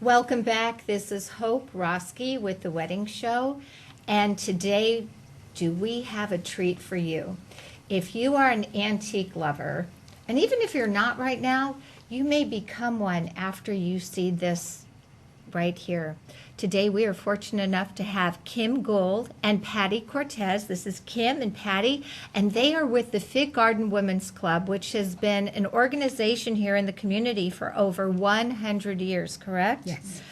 Welcome back. This is Hope Roski with The Wedding Show. And today, do we have a treat for you? If you are an antique lover, and even if you're not right now, you may become one after you see this right here. Today we are fortunate enough to have Kim Gould and Patty Cortez. This is Kim and Patty, and they are with the Fig Garden Women's Club, which has been an organization here in the community for over 100 years, correct? Yes.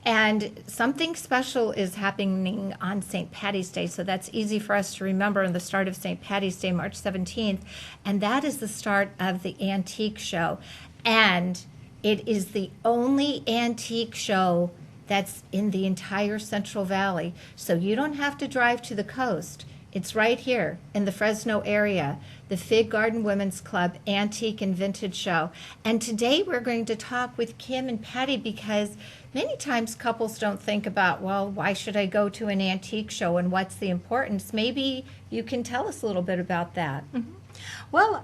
And something special is happening on St. Patty's Day, so that's easy for us to remember on the start of St. Patty's Day, March 17th, and that is the start of the Antique Show. And it is the only antique show that's in the entire Central Valley. So you don't have to drive to the coast. It's right here in the Fresno area, the Fig Garden Women's Club Antique and Vintage Show. And today we're going to talk with Kim and Patty because many times couples don't think about, well, why should I go to an antique show and what's the importance? Maybe you can tell us a little bit about that. Mm-hmm. Well,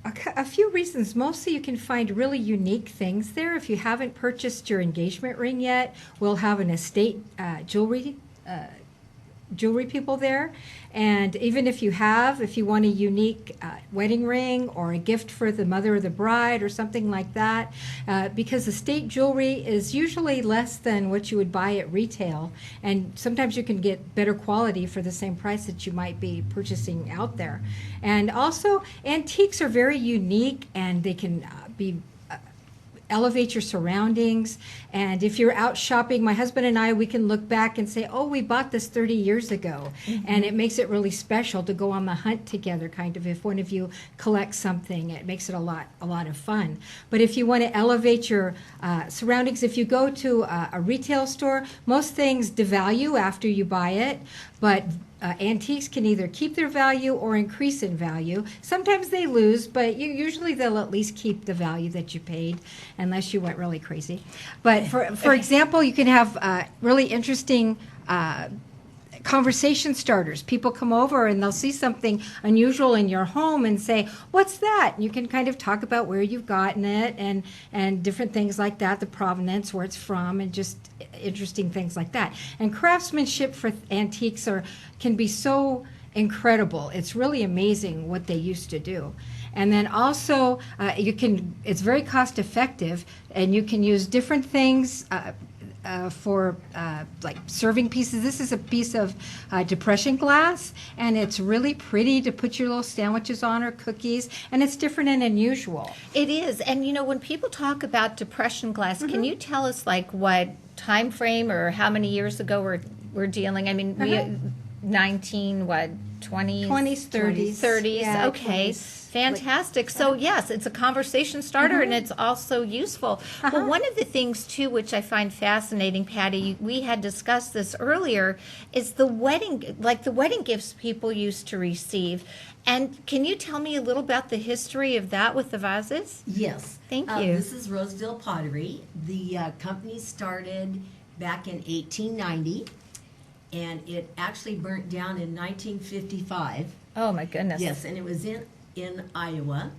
a few reasons. Mostly you can find really unique things there. If you haven't purchased your engagement ring yet, we'll have an estate jewelry people there. And even if you want a unique wedding ring or a gift for the mother of the bride or something like that, because estate jewelry is usually less than what you would buy at retail. And sometimes you can get better quality for the same price that you might be purchasing out there. And also, antiques are very unique and they can elevate your surroundings. And if you're out shopping, my husband and I, we can look back and say, oh, we bought this 30 years ago. Mm-hmm. And it makes it really special to go on the hunt together, kind of. If one of you collects something, it makes it a lot of fun. But if you want to elevate your surroundings, if you go to a retail store, most things devalue after you buy it. But antiques can either keep their value or increase in value. Sometimes they lose, but usually they'll at least keep the value that you paid, unless you went really crazy. But for example, you can have really interesting conversation starters. People come over and they'll see something unusual in your home and say, what's that? And you can kind of talk about where you've gotten it and different things like that, the provenance, where it's from, and just interesting things like that. And craftsmanship for antiques can be so incredible. It's really amazing what they used to do. And then also it's very cost effective, and you can use different things for like serving pieces. This is a piece of depression glass, and it's really pretty to put your little sandwiches on or cookies, and it's different and unusual. It is. And when people talk about depression glass, mm-hmm. Can you tell us like what time frame or how many years ago we're dealing? I mean, uh-huh. 20s, 30s. Yeah, okay. 20s. Fantastic. So yes, it's a conversation starter, mm-hmm. and it's also useful. Uh-huh. Well, one of the things too, which I find fascinating, Patty, we had discussed this earlier, is the wedding gifts people used to receive. And can you tell me a little about the history of that with the vases? Yes. Thank you. This is Rosedale Pottery. The company started back in 1890, and it actually burnt down in 1955. Oh my goodness. Yes, and it was in Iowa,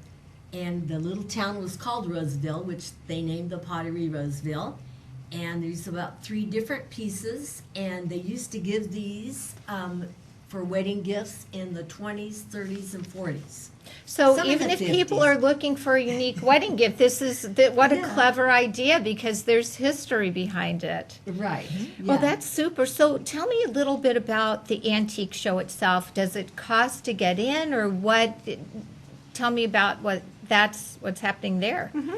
and the little town was called Roseville, which they named the pottery Roseville. And there's about 3 different pieces, and they used to give these for wedding gifts in the 20s, 30s, and 40s. So even if people are looking for a unique wedding gift, what a clever idea, because there's history behind it. Right. Yeah. Well, that's super. So tell me a little bit about the antique show itself. Does it cost to get in, or what? Tell me about what's happening there. Mm-hmm.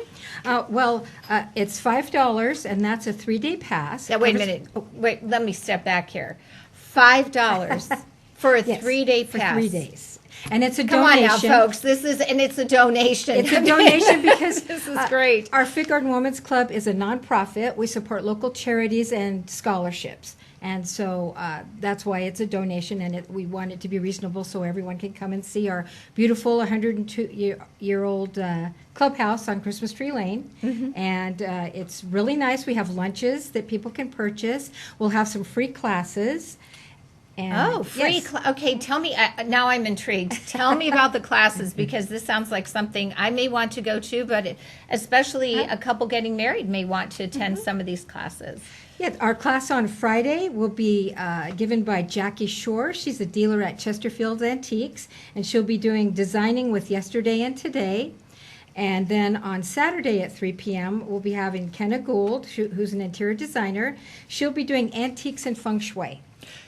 It's $5, and that's a 3-day pass. Now, wait a minute. Wait, let me step back here. $5 for a 3-day pass. For 3 days. And it's a donation. Come on now, folks. It's a donation. It's a donation because this is great. Our Fig Garden Women's Club is a nonprofit. We support local charities and scholarships. And so that's why it's a donation, and we want it to be reasonable so everyone can come and see our beautiful 102-year-old clubhouse on Christmas Tree Lane. Mm-hmm. And it's really nice. We have lunches that people can purchase. We'll have some free classes. And Oh, free. yes. Okay, tell me. Now I'm intrigued. Tell me about the classes because this sounds like something I may want to go to, but especially a couple getting married may want to attend some of these classes. Yeah, our class on Friday will be given by Jackie Shore. She's a dealer at Chesterfield Antiques, and she'll be doing designing with yesterday and today. And then on Saturday at 3 p.m., we'll be having Kenna Gould, who's an interior designer. She'll be doing antiques and feng shui.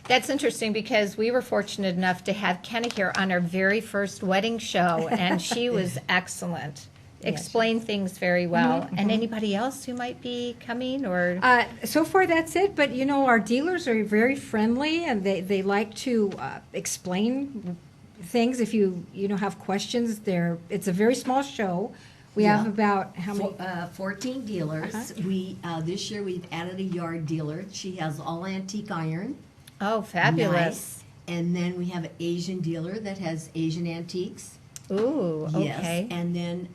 That's interesting because we were fortunate enough to have Kenna here on our very first wedding show, and she was excellent. Explained things very well. And anybody else who might be coming or? So far, that's it. But, you know, our dealers are very friendly, and they like to explain things if you have questions. It's a very small show. We have about how many? 14 dealers. We this year we've added a yard dealer. She has all antique iron. Oh, fabulous. Nice. And then we have an Asian dealer that has Asian antiques. Ooh, okay. Yes. And then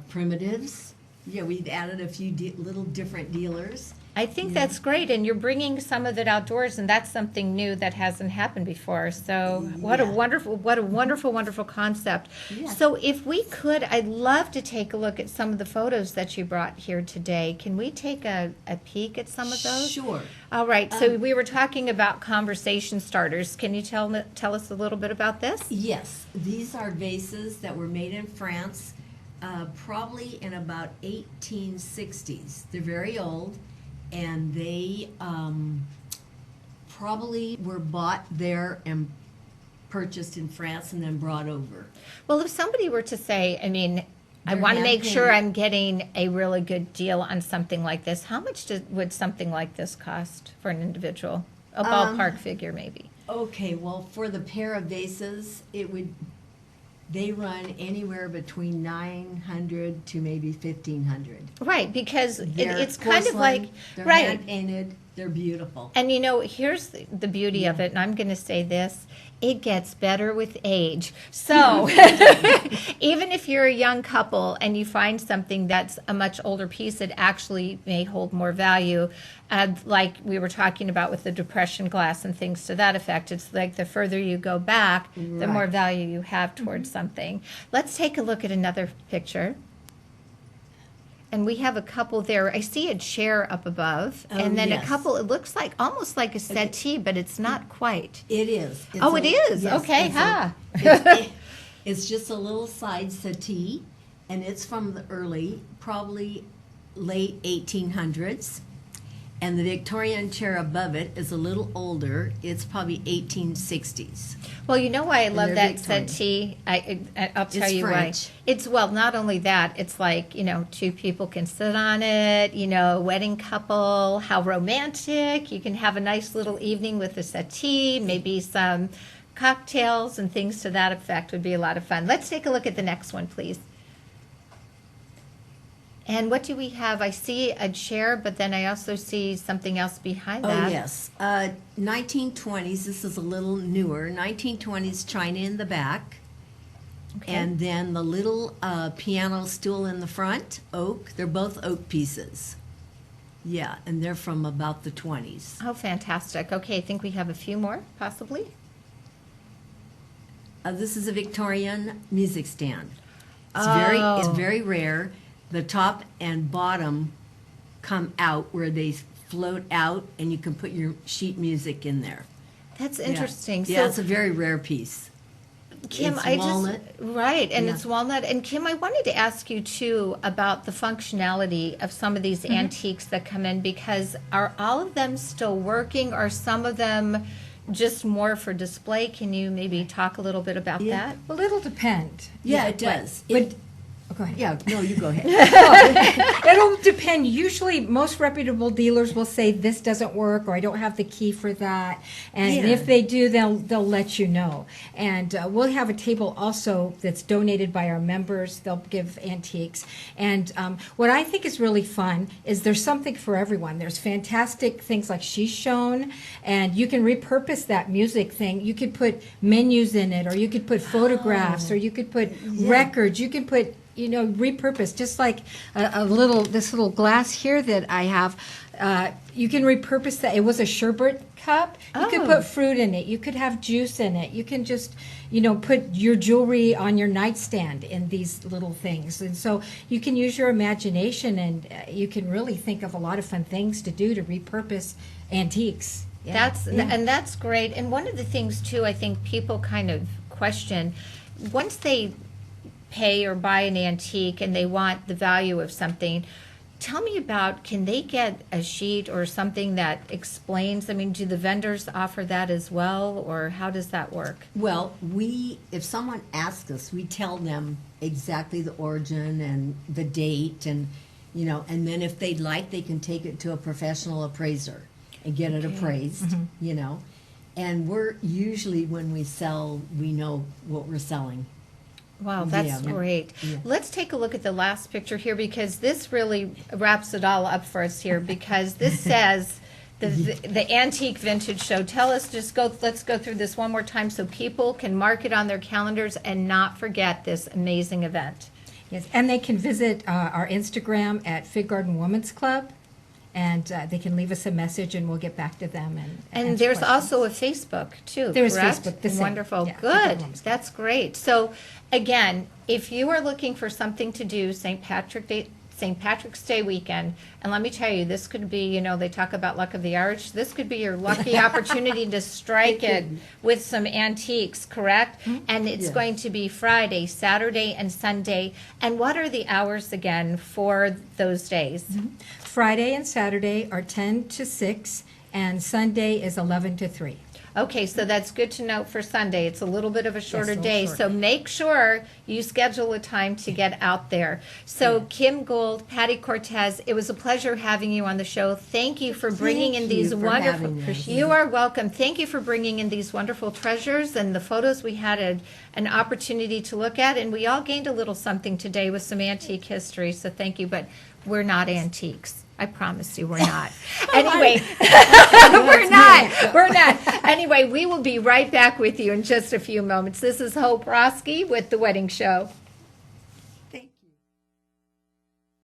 primitives. Yeah, we've added a few little different dealers. I think that's great, and you're bringing some of it outdoors, and that's something new that hasn't happened before. So, what a wonderful concept. Yeah. So, if we could, I'd love to take a look at some of the photos that you brought here today. Can we take a peek at some of those? Sure. All right. So, we were talking about conversation starters. Can you tell us a little bit about this? Yes, these are vases that were made in France, probably in about 1860s. They're very old. And they probably were bought there and purchased in France and then brought over. Well, if somebody were to say, I mean, I They're want to make sure hand-painted. I'm getting a really good deal on something like this, how much would something like this cost for an individual? A ballpark figure, maybe. Okay, well, for the pair of vases, they run anywhere between $900 to maybe $1,500. Right, because They're it's kind of porcelain, like, they're right. hand painted, they're beautiful. And you know, here's the beauty of it, and I'm going to say this, it gets better with age. So even if you're a young couple and you find something that's a much older piece, it actually may hold more value. Like we were talking about with the depression glass and things to that effect. It's like the further you go back, the more Right. value you have towards something. Let's take a look at another picture. And we have a couple there. I see a chair up above, Oh, and then a yes. couple. It looks like almost like a settee, but it's not quite. It is. It's Oh, it is? yes, Okay, it's ha. It's just a little side settee, and it's from the probably late 1800s. And the Victorian chair above it is a little older. It's probably 1860s. Well, you know why I love they're that Victorian. settee? I'll tell It's you French. why. It's not only that. It's like two people can sit on it. Wedding couple, how romantic! You can have a nice little evening with a settee, maybe some cocktails and things to that effect. Would be a lot of fun. Let's take a look at the next one, please. And what do we have? I see a chair, but then I also see something else behind that. Oh, yes. 1920s, this is a little newer. 1920s china in the back. Okay. And then the little piano stool in the front, oak. They're both oak pieces. Yeah, and they're from about the 20s. Oh, fantastic. Okay, I think we have a few more, possibly. This is a Victorian music stand. Oh. It's very rare. The top and bottom come out where they float out, and you can put your sheet music in there. That's interesting. Yeah, So, it's a very rare piece. Kim, it's I walnut. right, and Yeah. it's walnut. And Kim, I wanted to ask you too about the functionality of some of these antiques that come in, because are all of them still working? Are some of them just more for display? Can you maybe talk a little bit about Yeah. that? Well, it'll depend. Yeah, it does. But, go ahead. Yeah, no, you go ahead. It'll depend. Usually, most reputable dealers will say this doesn't work, or I don't have the key for that. And Yeah. if they do, they'll let you know. And we'll have a table also that's donated by our members. They'll give antiques. And what I think is really fun is there's something for everyone. There's fantastic things like she's shown, and you can repurpose that music thing. You could put menus in it, or you could put photographs, or you could put records. You can put repurpose, just like this little glass here that I have. You can repurpose that. It was a sherbet cup. You could Oh. put fruit in it. You could have juice in it. You can just, put your jewelry on your nightstand in these little things. And so you can use your imagination, and you can really think of a lot of fun things to do to repurpose antiques. Yeah. That's great. And one of the things too, I think people kind of question, once they pay or buy an antique and they want the value of something, tell me about, can they get a sheet or something that explains, I mean, do the vendors offer that as well, or how does that work? Well, if someone asks us, we tell them exactly the origin and the date, and and then if they'd like, they can take it to a professional appraiser and get it appraised, And we're usually, when we sell, we know what we're selling. Wow, that's Yeah. great. Yeah. Let's take a look at the last picture here, because this really wraps it all up for us here, because this says the Antique Vintage Show. Tell us, let's go through this one more time so people can mark it on their calendars and not forget this amazing event. Yes, and they can visit our Instagram at Fig Garden Women's Club, and they can leave us a message, and we'll get back to them. And answer there's questions. also a Facebook too, There's correct? Facebook, the same. Wonderful, Yeah, Fig good. Garden Women's Club. That's great. So again, if you are looking for something to do St. Patrick's Day weekend, and let me tell you, this could be, they talk about luck of the Irish. This could be your lucky opportunity to strike it with some antiques, correct? And it's Yeah. going to be Friday, Saturday, and Sunday. And what are the hours again for those days? Friday and Saturday are 10 to 6, and Sunday is 11 to 3. Okay, so that's good to note for Sunday. It's a little bit of a shorter little day, shorter. so make sure you schedule a time to get out there. So Kim Gould, Patty Cortez, it was a pleasure having you on the show. Thank you for bringing in Thank these you for wonderful. having us. You are welcome. Thank you for bringing in these wonderful treasures and the photos we had an opportunity to look at, and we all gained a little something today with some antique history. So thank you, but we're not antiques. I promise you, we're not. Anyway, we're not. We're not. Anyway, we will be right back with you in just a few moments. This is Hope Roski with The Wedding Show.